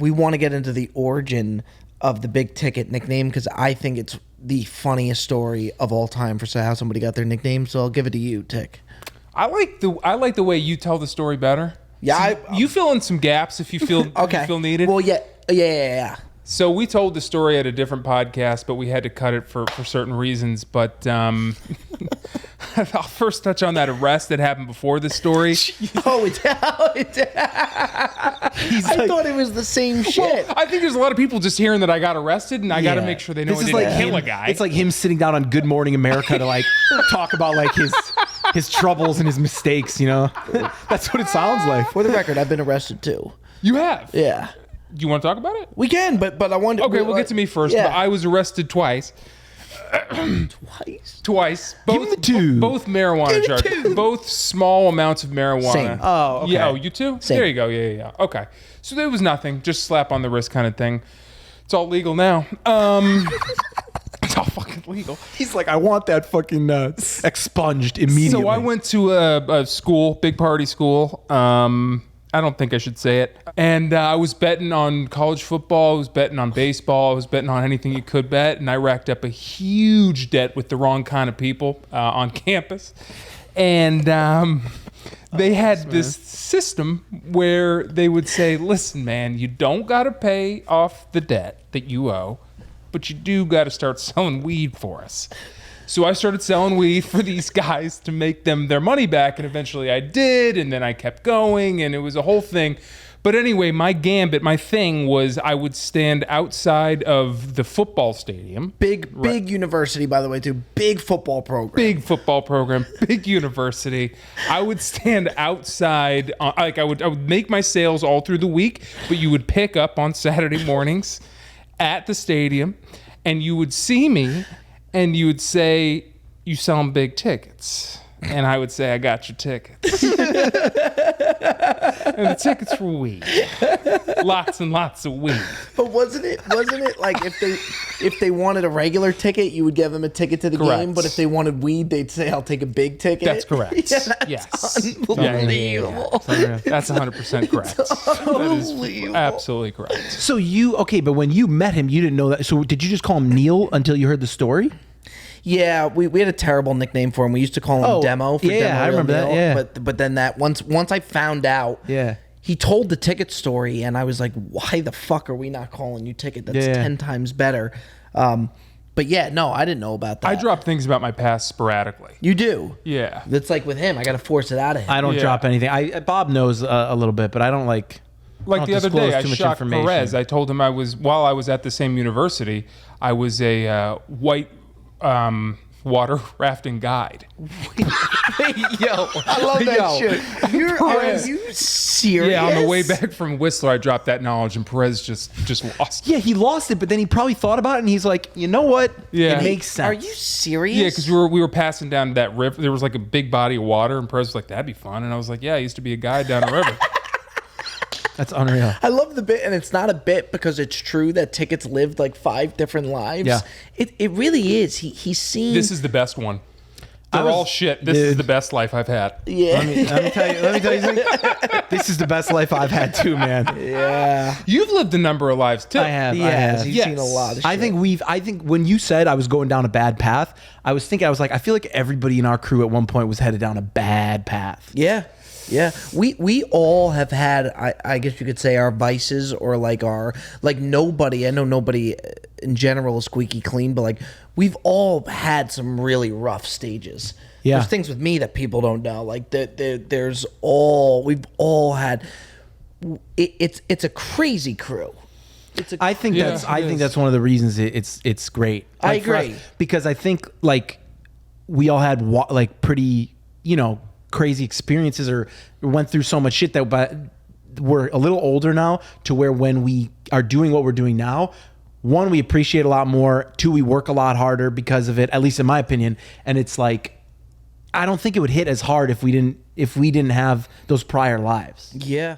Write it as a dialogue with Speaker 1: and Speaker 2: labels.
Speaker 1: we want to get into the origin of the Big Ticket nickname because I think it's the funniest story of all time for how somebody got their nickname. So I'll give it to you, Tick.
Speaker 2: I like the way you tell the story better.
Speaker 1: Yeah,
Speaker 2: so you fill in some gaps if you feel
Speaker 1: okay.
Speaker 2: you feel needed.
Speaker 1: Well, yeah.
Speaker 2: So we told the story at a different podcast, but we had to cut it for certain reasons. But I'll first touch on that arrest that happened before this story.
Speaker 1: I thought it was the same shit.
Speaker 2: Well, I think there's a lot of people just hearing that I got arrested, and I got to make sure they know I didn't kill a guy.
Speaker 3: It's like him sitting down on Good Morning America to like talk about like his troubles and his mistakes. You know, that's what it sounds like.
Speaker 1: For the record, I've been arrested too.
Speaker 2: You have?
Speaker 1: Yeah.
Speaker 2: You want to talk about it?
Speaker 1: We can, but I wanted.
Speaker 2: Okay, we'll get to me first.
Speaker 1: Yeah.
Speaker 2: But I was arrested twice. Twice.
Speaker 3: Give me the two.
Speaker 2: Both marijuana charges. Both small amounts of marijuana.
Speaker 1: Same.
Speaker 3: Oh, okay.
Speaker 2: Yeah. Oh, you too?
Speaker 1: Same.
Speaker 2: There you go. Yeah. Okay. So there was nothing. Just slap on the wrist kind of thing. It's all legal now. It's all fucking legal.
Speaker 3: He's like, I want that fucking expunged immediately.
Speaker 2: So I went to a school, big party school. I don't think I should say it. And I was betting on college football. I was betting on baseball. I was betting on anything you could bet. And I racked up a huge debt with the wrong kind of people on campus. And they had this system where they would say, listen, man, you don't got to pay off the debt that you owe, but you do got to start selling weed for us. So I started selling weed for these guys to make them their money back, and eventually I did, and then I kept going, and it was a whole thing. But anyway, my gambit, my thing was I would stand outside of the football stadium.
Speaker 1: Big university, by the way, too. Big football program.
Speaker 2: Big football program, big university. I would stand outside, I would make my sales all through the week, but you would pick up on Saturday mornings at the stadium, and you would see me, and you would say, you selling big tickets. And I would say, I got your tickets. And the tickets were weed. Lots and lots of weed.
Speaker 1: But wasn't it like if they wanted a regular ticket, you would give them a ticket to the game, but if they wanted weed, they'd say, I'll take a big ticket?
Speaker 2: That's correct.
Speaker 1: Yeah, that's
Speaker 2: yes.
Speaker 1: unbelievable.
Speaker 2: That's 100% correct. That is absolutely correct.
Speaker 3: So but when you met him, you didn't know that. So did you just call him Neil until you heard the story?
Speaker 1: Yeah, we had a terrible nickname for him. We used to call him Demo. For Demo
Speaker 3: I remember
Speaker 1: Neil.
Speaker 3: that. Yeah,
Speaker 1: but then that once I found out, he told the ticket story, and I was like, why the fuck are we not calling you Ticket? That's 10 times better. But yeah, no, I didn't know about that.
Speaker 2: I drop things about my past sporadically.
Speaker 1: You do?
Speaker 2: Yeah.
Speaker 1: That's like with him. I got to force it out of him.
Speaker 3: I don't drop anything. Bob knows a little bit, but I don't like.
Speaker 2: Like the other day, I shocked Perez. I told him while I was at the same university, I was a white water rafting guide.
Speaker 1: Wait, yo, I love that shit. Are you serious?
Speaker 2: Yeah, on the way back from Whistler, I dropped that knowledge, and Perez just lost it.
Speaker 3: Yeah, he lost it, but then he probably thought about it, and he's like, you know what?
Speaker 2: Yeah.
Speaker 3: It makes sense.
Speaker 1: Are you serious?
Speaker 2: Yeah, because we were passing down that river. There was like a big body of water, and Perez was like, that'd be fun. And I was like, yeah, I used to be a guide down the river.
Speaker 3: That's unreal.
Speaker 1: I love the bit, and it's not a bit because it's true that Tickets lived like 5 different lives.
Speaker 3: Yeah.
Speaker 1: It really is. He's seen.
Speaker 2: This is the best one. They're all shit. This is the best life I've had.
Speaker 1: Yeah.
Speaker 3: Let me tell you something. This is the best life I've had too, man.
Speaker 1: Yeah.
Speaker 2: You've lived a number of lives too.
Speaker 3: I have.
Speaker 1: He's seen a lot of shit.
Speaker 3: I think when you said I was going down a bad path, I was like, I feel like everybody in our crew at one point was headed down a bad path.
Speaker 1: Yeah. Yeah, we all have had, I guess you could say, our vices, or like nobody, I know nobody in general is squeaky clean, but like we've all had some really rough stages.
Speaker 3: Yeah.
Speaker 1: There's things with me that people don't know. Like we've all had, it's a crazy crew.
Speaker 3: I think that's one of the reasons it's great.
Speaker 1: I agree.
Speaker 3: Because I think like we all had like pretty, crazy experiences or went through so much shit but we're a little older now to where when we are doing what we're doing now, 1, we appreciate a lot more, 2, we work a lot harder because of it, at least in my opinion. And it's like, I don't think it would hit as hard if we didn't have those prior lives.
Speaker 1: Yeah.